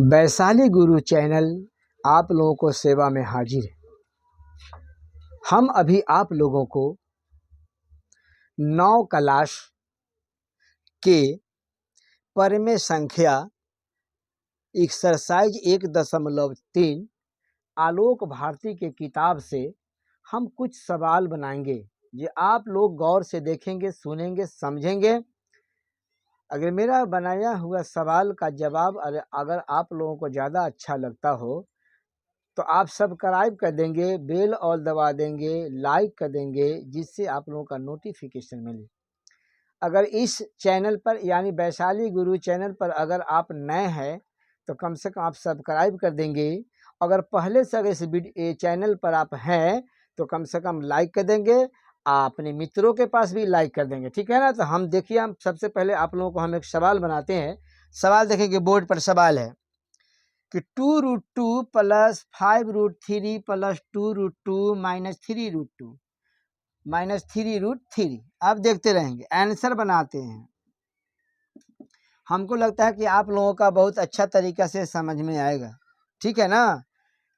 वैशाली गुरु channel आप लोगों को सेवा में हाजिर है। हम अभी आप लोगों को 9 क्लास के परिमेय संख्या एक्सरसाइज 1.3 आलोक भारती के किताब से हम कुछ सवाल बनाएंगे। ये आप लोग गौर से देखेंगे, सुनेंगे, समझेंगे। अगर मेरा बनाया हुआ सवाल का जवाब अगर आप लोगों को ज़्यादा अच्छा लगता हो तो आप सब्सक्राइब कर देंगे, बेल और दबा देंगे, लाइक कर देंगे, जिससे आप लोगों का नोटिफिकेशन मिले। अगर इस चैनल पर यानी वैशाली गुरु चैनल पर अगर आप नए हैं तो कम से कम आप सब्सक्राइब कर देंगे। अगर पहले से अगर इस चैनल पर आप हैं तो कम से कम लाइक कर देंगे, अपने मित्रों के पास भी लाइक कर देंगे, ठीक है ना। तो हम देखिए, हम सबसे पहले आप लोगों को हम एक सवाल बनाते हैं। सवाल देखेंगे, बोर्ड पर सवाल है कि 2√2 + 5√3 + 2√2 - 3√2 - 3√3। अब देखते रहेंगे, आंसर बनाते हैं। हमको लगता है कि आप लोगों का बहुत अच्छा तरीका से समझ में आएगा, ठीक है ना।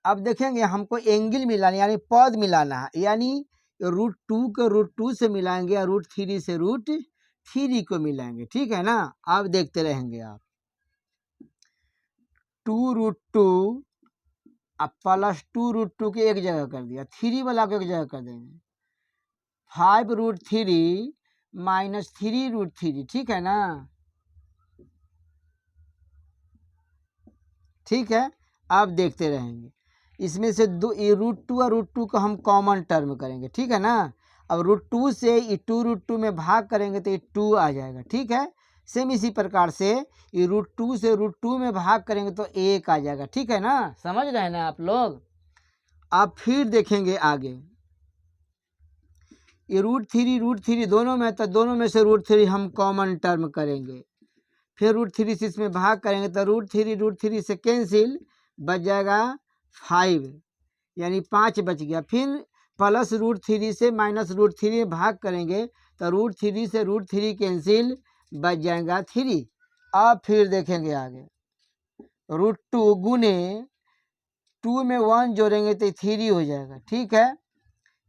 अब देखेंगे, हमको एंगल मिलाना यानी पद मिलाना है, यानी √2 को √2 से मिलाएंगे और √3 से √3 को मिलाएंगे, ठीक है ना। अब देखते रहेंगे आप। 2√2 अब + 2√2 के एक जगह कर दिया, 3 वाला को एक जगह कर देंगे, 5√3 - 3√3, ठीक है ना। ठीक है, अब देखते रहेंगे। इसमें से √2 और √2 को हम कॉमन टर्म करेंगे, ठीक है ना। अब √2 से 2√2 में भाग करेंगे तो ये 2 आ जाएगा, ठीक है। सेम इसी प्रकार से √2 से √2 में भाग करेंगे तो 1 आ जाएगा, ठीक है ना। समझ रहे हैं ना आप लोग। अब फिर देखेंगे आगे, ये √3 दोनों में, तो दोनों में से √3 हम कॉमन टर्म करेंगे। फिर √3 से इसमें भाग करेंगे तो √3 से कैंसिल, बच जाएगा 5, यानी 5 बच गया। फिर प्लस √3 से -√3 में भाग करेंगे तो √3 से √3 कैंसिल, बच जाएगा 3। अब फिर देखेंगे आगे, √2 गुने 2 में 1 जोड़ेंगे तो 3 हो जाएगा, ठीक है।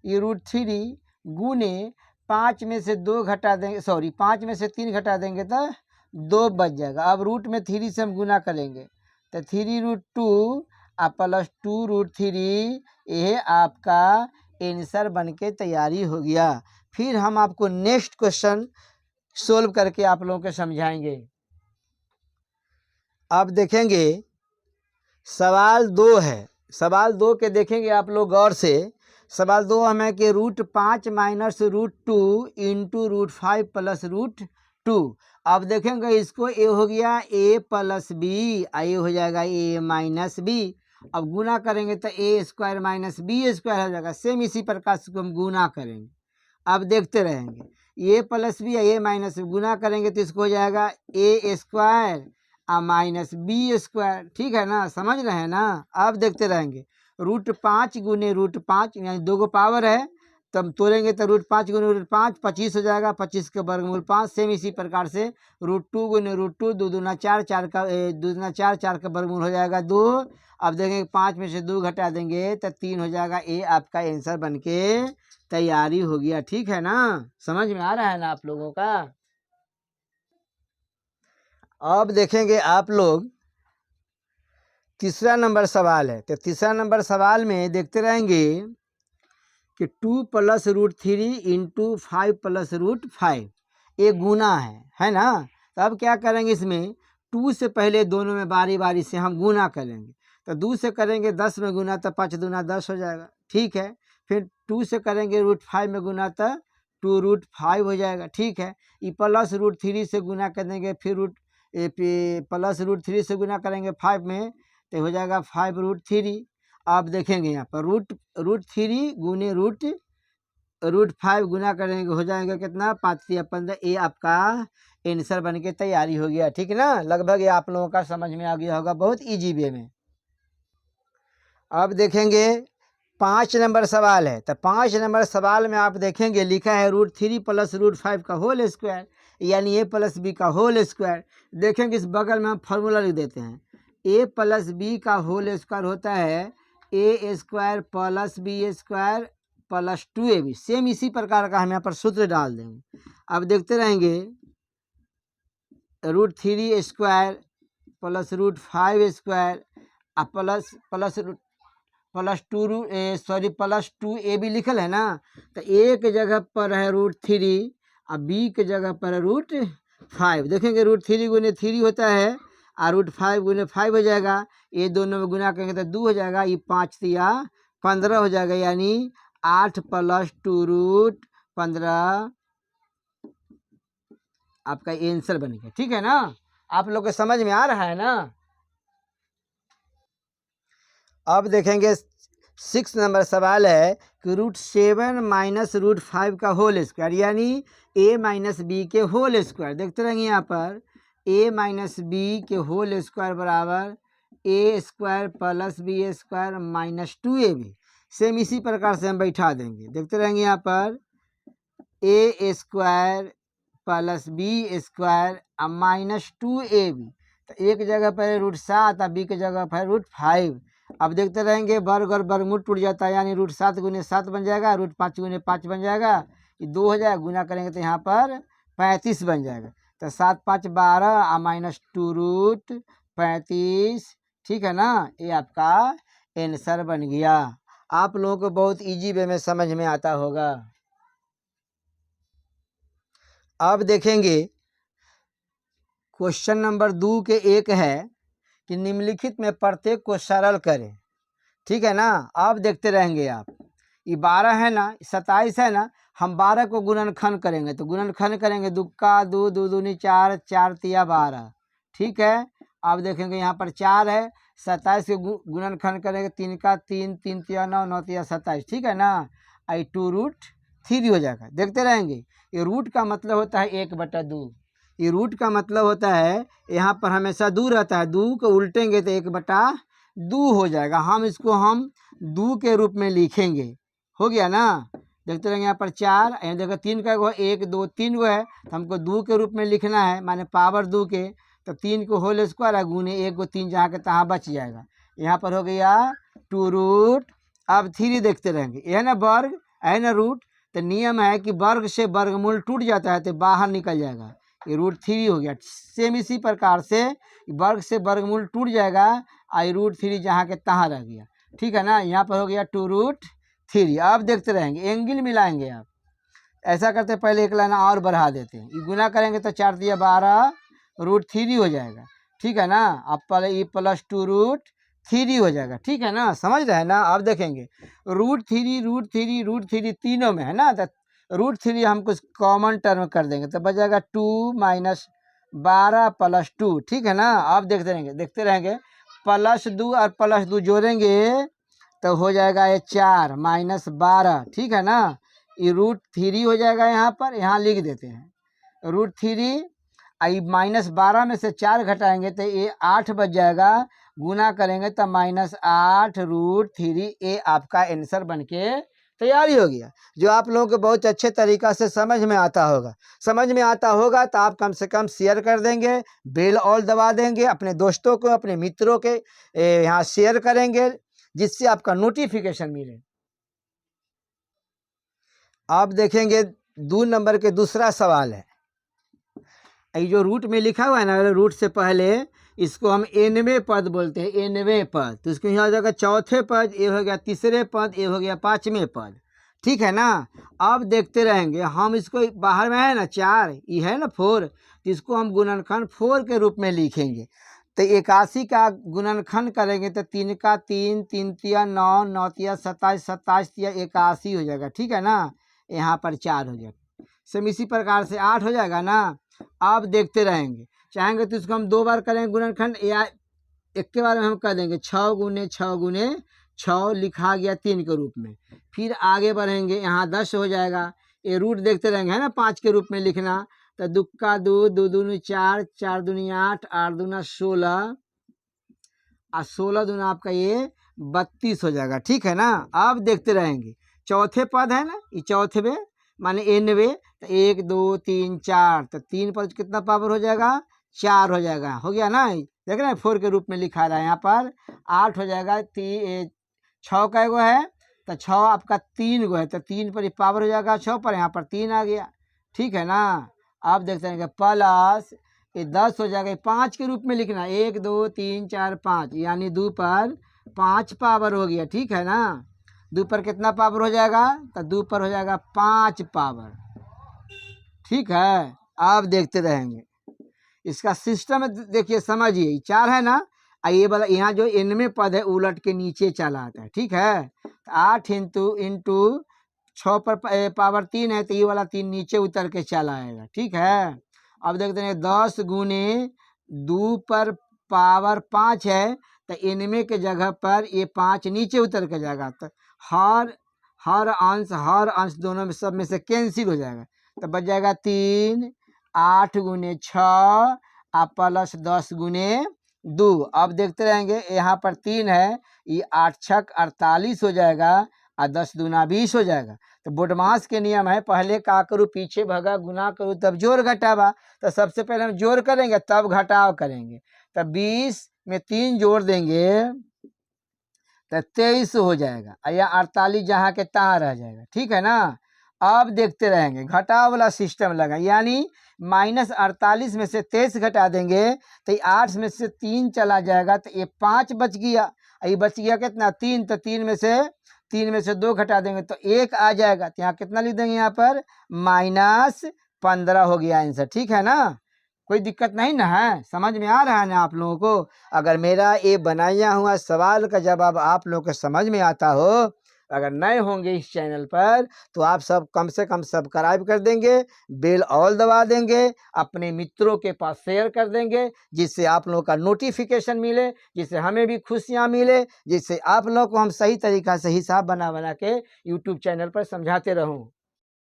ये √3 गुने 5 में से 2 घटा देंगे, 5 में से 3 घटा देंगे तो 2 बच जाएगा। अब रूट में 3 से हम गुना करेंगे तो 3√2 + 2√3, यह आपका आंसर बन के तैयारी हो गया। फिर हम आपको नेक्स्ट क्वेश्चन सोल्व करके आप लोगों को समझाएंगे। अब देखेंगे, सवाल 2 है। सवाल 2 के देखेंगे आप लोग गौर से। सवाल 2 हमें कि √5 - √2 × √5 + √2। अब देखेंगे, इसको ए हो गया a + b, ये हो जाएगा a - b। अब गुना करेंगे तो a² - b² हो जाएगा। सेम इसी प्रकार से हम गुना करेंगे। अब देखते रहेंगे, a + b a - गुना करेंगे तो इसको हो जाएगा a² -b², ठीक है ना। समझ रहे हैं ना। अब देखते रहेंगे, √5 गुने √5 यानी 2 को पावर है, तब तोड़ेंगे तो √5 गुने √5 25 हो जाएगा, 25 के वर्गमूल 5। सेम इसी प्रकार से √2 गुने √2 2 दूना 4, 4 का 2 दूना 4, 4 का वर्गमूल हो जाएगा 2। अब देखेंगे 5 में से 2 घटा देंगे तो 3 हो जाएगा। ये आपका आंसर बन के तैयारी हो गया, ठीक है ना। समझ में आ रहा है ना आप लोगों का। अब देखेंगे आप लोग, तीसरा नंबर सवाल है। तो तीसरा नंबर सवाल में देखते रहेंगे कि 2 + √3 × 5 + √5, ये गुना है ना। तो अब क्या करेंगे, इसमें 2 से पहले दोनों में बारी बारी से हम गुना करेंगे। तो 2 से करेंगे 10 में गुना तो 5 दूना 10 हो जाएगा, ठीक है। फिर 2 से करेंगे √5 में गुना तो 2√5 हो जाएगा, ठीक है। ये प्लस √3 से गुना कर देंगे, फिर प्लस √3 से गुना करेंगे 5 में तो हो जाएगा 5√3। आप देखेंगे यहाँ पर √3 गुने √5 गुना करेंगे, हो जाएगा कितना, 5 या 15। ये आपका आंसर बन के तैयारी हो गया, ठीक ना। लगभग ये आप लोगों का समझ में आ गया होगा, बहुत इजी वे में। अब देखेंगे 5 नंबर सवाल है। तो 5 नंबर सवाल में आप देखेंगे लिखा है √3 + √5 का होल स्क्वायर, यानी a + b का होल स्क्वायर। देखेंगे इस बगल में हम फार्मूला लिख देते हैं, ए प्लस बी का होल स्क्वायर होता है a square plus b square plus 2ab। Same इसी प्रकार का हम यहाँ पर सूत्र डाल देंगे। अब देखते रहेंगे √3 square plus √5 square plus plus plus 2ab लिखल है ना, तो ए के जगह पर है √3 और बी के जगह पर है √5। देखेंगे √3 गुने 3 होता है और √5 गुने 5 हो जाएगा। ये दोनों में गुना करेंगे तो 2 हो जाएगा, ये 5 या 15 हो जाएगा, यानी 8 + 2√15 आपका आंसर बन गया। ठीक है ना, आप लोग को समझ में आ रहा है ना। अब देखेंगे 6 नंबर सवाल है कि √7 - √5 का होल स्क्वायर, यानी a - b के होल स्क्वायर। देखते रहेंगे यहाँ पर a - b के होल स्क्वायर बराबर a square plus b square minus 2ab। Same इसी प्रकार से हम बैठा देंगे। देखते रहेंगे यहाँ पर a square plus b square minus 2ab। तो एक जगह पर √7 और बी की जगह पर √5। अब देखते रहेंगे वर्ग और वर्गमूल टूट जाता है, यानी √7 गुने 7 बन जाएगा, √5 गुने 5 बन जाएगा, ये 2 हो जाएगा, गुना करेंगे तो यहाँ पर 35 बन जाएगा। तो 7 × 5 = 12 और माइनस 2√35। ठीक है ना, ये आपका आंसर बन गया। आप लोगों को बहुत इजी वे में समझ में आता होगा। अब देखेंगे क्वेश्चन नंबर 2 के 1 है कि निम्नलिखित में प्रत्येक को सरल करें। ठीक है ना, अब देखते रहेंगे आप। ये 12 है ना, 27 है ना, हम 12 को गुणनखंड करेंगे तो गुणनखंड करेंगे 2 का 2, 2 दूनी 4, 4 तिया 12। ठीक है, अब देखेंगे यहाँ पर 4 है, 27 के गुणनखंड करेंगे 3 का 3, 3 तिया 9, 9 तिया 27। ठीक है ना, आई 2√3 हो जाएगा। देखते रहेंगे, ये रूट का मतलब होता है 1/2। ये रूट का मतलब होता है यहाँ पर हमेशा 2 रहता है, 2 को उल्टेंगे तो 1/2 हो जाएगा। हम इसको 2 के रूप में लिखेंगे। हो गया ना। देखते रहेंगे यहाँ पर 4, यहाँ देखो 3 का 1, 2, 3 गो है, तो हमको 2 के रूप में लिखना है, माने पावर 2 के। तो 3 को होल स्क्वायर है गुने 1 को 3 जहाँ के तहाँ बच जाएगा। यहाँ पर हो गया 2√। अब 3 देखते रहेंगे, यह ना वर्ग है ना रूट, तो नियम है कि वर्ग से वर्गमूल टूट जाता है तो बाहर निकल जाएगा, ये √3 हो गया। सेम इसी प्रकार से वर्ग से वर्गमूल टूट जाएगा, आई √3 जहाँ के तहाँ रह गया। ठीक है ना, यहाँ पर हो गया 2√3। अब देखते रहेंगे, एंगल मिलाएंगे आप। ऐसा करते पहले एक लाइन और बढ़ा देते हैं, ये गुना करेंगे तो 4 तिया 12 √3 हो जाएगा। ठीक है ना, अब पहले ये प्लस 2√3 हो जाएगा। ठीक है ना, समझ रहे हैं ना। अब देखेंगे √3 तीनों में है ना, तो √3 हम कुछ कॉमन टर्म कर देंगे तो बच जाएगा 2 - 12 + 2। ठीक है ना, अब देखते रहेंगे +2 और +2 जोड़ेंगे तो हो जाएगा ये 4 - 12। ठीक है ना, ये √3 हो जाएगा। यहाँ पर यहाँ लिख देते हैं √3, आई -12 में से 4 घटाएंगे तो ये 8 बच जाएगा, गुना करेंगे तो -8 √3। ये आपका आंसर बन के तैयारी हो गया, जो आप लोगों को बहुत अच्छे तरीक़ा से समझ में आता होगा। समझ में आता होगा तो आप कम से कम शेयर कर देंगे, बेल ऑल दबा देंगे, अपने दोस्तों को अपने मित्रों के यहाँ शेयर करेंगे, जिससे आपका नोटिफिकेशन मिले। अब देखेंगे 2 नंबर के दूसरा सवाल है। ये जो रूट में लिखा हुआ है ना, रूट से पहले इसको हम nवें पद बोलते हैं, nवें पद। तो इसको यहाँ हो जाएगा चौथे पद, ये हो गया तीसरे पद, ये हो गया 5वें पद। ठीक है ना, अब देखते रहेंगे हम इसको, बाहर में है ना 4, ये है ना 4, तो इसको हम गुणनखंड 4 के रूप में लिखेंगे। तो 81 का गुणनखंड करेंगे तो 3 का 3, 3 तिया 9, 9 तिया 27, 27 तिया 81 हो जाएगा। ठीक है ना, यहाँ पर 4 हो जाएगा। सेम इसी प्रकार से 8 हो जाएगा ना। अब देखते रहेंगे, चाहेंगे तो इसको हम 2 बार करेंगे गुणनखंड, या एक के बार में हम कर देंगे 6 गुने 6 गुने 6 लिखा गया 3 के रूप में। फिर आगे बढ़ेंगे, यहाँ 10 हो जाएगा। ये रूट देखते रहेंगे है ना 5 के रूप में लिखना, तो 2 का 2, 2 दूनी 4, 4 दूनी 8, 8 दूना 16 और 16 दूना आपका ये 32 हो जाएगा। ठीक है ना, अब देखते रहेंगे चौथे पद है ना, ये चौथे में माने nवें, तो 1 2 3 4, तो 3 पर कितना पावर हो जाएगा 4 हो जाएगा। हो गया ना, देख रहे हैं 4 के रूप में लिखा रहा है यहाँ पर। 8 हो जाएगा 6 का एगो है तो 6 आपका 3 गो है तो 3 पर पावर हो जाएगा 6 पर, यहाँ पर 3 आ गया। ठीक है ना। आप देखते हैं कि प्लस ये 10 हो जाएगा, 5 के रूप में लिखना 1 2 3 4 5 यानी 2 पर 5 पावर हो गया। ठीक है ना। 2 पर कितना पावर हो जाएगा तो 2 पर हो जाएगा 5 पावर। ठीक है। आप देखते रहेंगे इसका सिस्टम देखिए समझिए। 4 है ना, ये वाला यहाँ जो n में पद है उलट के नीचे चला आता है। ठीक है। 8 इंटू 6 पर पावर 3 है तो ये वाला 3 नीचे उतर के चला आएगा। ठीक है। अब देखते हैं 10 गुने 2 पर पावर 5 है तो इनमें के जगह पर ये 5 नीचे उतर के जाएगा तो हर अंश दोनों में सब में से कैंसिल हो जाएगा तो बच जाएगा 3। 8 गुने 6 प्लस 10 गुने 2। अब देखते रहेंगे यहाँ पर 3 है, ये 8 छक 48 हो जाएगा और 10 दूना 20 हो जाएगा। तो बोडमास के नियम है पहले का करूँ पीछे भगा गुना करूँ तब जोड़ घटावा। तो सबसे पहले हम जोड़ करेंगे तब घटाव करेंगे। तो 20 में 3 जोड़ देंगे तो 23 हो जाएगा या 48 जहाँ के तहाँ रह जाएगा। ठीक है ना। अब देखते रहेंगे घटाव वाला सिस्टम लगा यानी -48 में से 23 घटा देंगे तो ये 8 में से 3 चला जाएगा तो ये 5 बच गया। ये बच गया कितना 3, तो 3 में से 2 घटा देंगे तो 1 आ जाएगा। तो यहाँ कितना लिख देंगे यहाँ पर -15 हो गया आंसर। ठीक है ना। कोई दिक्कत नहीं ना है, समझ में आ रहा है ना आप लोगों को। अगर मेरा ये बनाया हुआ सवाल का जवाब आप लोगों को समझ में आता हो, अगर नए होंगे इस चैनल पर तो आप सब कम से कम सब्सक्राइब कर देंगे, बेल ऑल दबा देंगे, अपने मित्रों के पास शेयर कर देंगे जिससे आप लोगों का नोटिफिकेशन मिले, जिससे हमें भी खुशियां मिले, जिससे आप लोगों को हम सही तरीका से हिसाब बना के यूट्यूब चैनल पर समझाते रहूं।